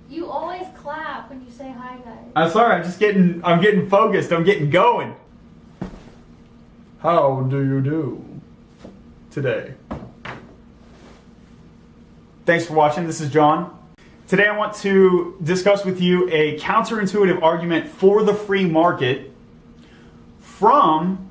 You always clap when you say hi, guys. I'm sorry, I'm getting focused, I'm getting going. How do you do today? Thanks for watching, this is John. Today I want to discuss with you a counterintuitive argument for the free market from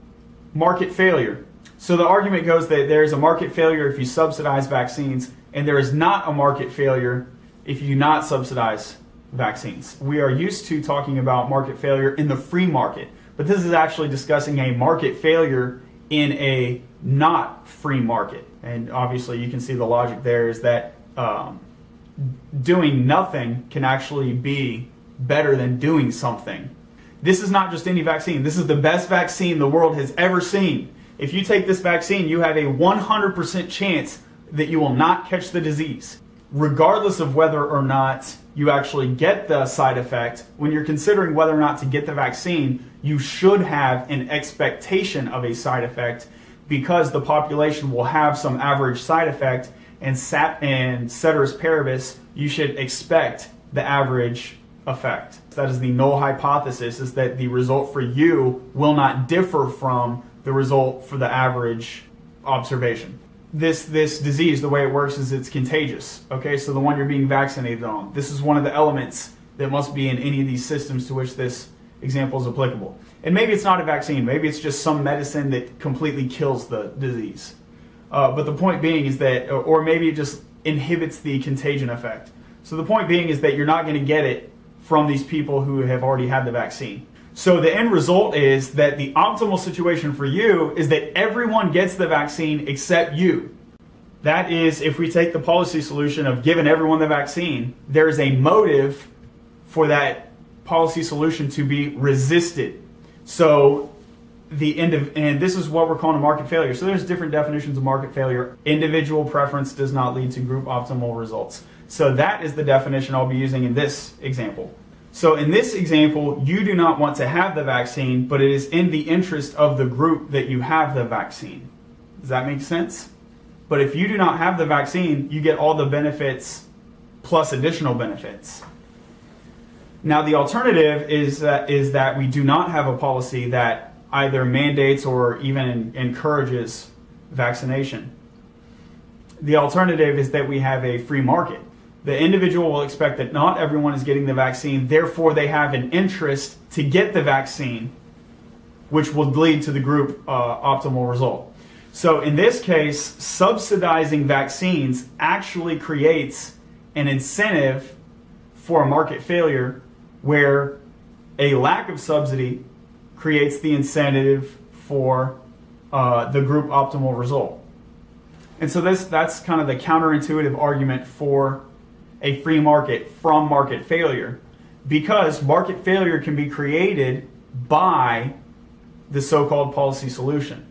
market failure. So the argument goes that there is a market failure if you subsidize vaccines, and there is not a market failure if you do not subsidize vaccines. We are used to talking about market failure in the free market, but this is actually discussing a market failure in a not free market. And obviously you can see the logic there is that doing nothing can actually be better than doing something. This is not just any vaccine. This is the best vaccine the world has ever seen. If you take this vaccine, you have a 100% chance that you will not catch the disease, regardless of whether or not you actually get the side effect. When you're considering whether or not to get the vaccine, you should have an expectation of a side effect because the population will have some average side effect, and ceteris paribus, you should expect the average effect. That is the null hypothesis, is that the result for you will not differ from the result for the average observation. This disease, the way it works is it's contagious. Okay, so the one you're being vaccinated on, this is one of the elements that must be in any of these systems to which this example is applicable. And maybe it's not a vaccine, maybe it's just some medicine that completely kills the disease. But the point being is that, or maybe it just inhibits the contagion effect. So the point being is that you're not going to get it from these people who have already had the vaccine. So the end result is that the optimal situation for you is that everyone gets the vaccine except you. That is, if we take the policy solution of giving everyone the vaccine, there is a motive for that policy solution to be resisted. So and this is what we're calling a market failure. So there's different definitions of market failure. Individual preference does not lead to group optimal results. So that is the definition I'll be using in this example. So in this example, you do not want to have the vaccine, but it is in the interest of the group that you have the vaccine. Does that make sense? But if you do not have the vaccine, you get all the benefits plus additional benefits. Now the alternative is that we do not have a policy that either mandates or even encourages vaccination. The alternative is that we have a free market. The individual will expect that not everyone is getting the vaccine, therefore they have an interest to get the vaccine, which will lead to the group optimal result. So in this case, subsidizing vaccines actually creates an incentive for a market failure, where a lack of subsidy creates the incentive for the group optimal result. And so that's kind of the counterintuitive argument for a free market from market failure, because market failure can be created by the so-called policy solution.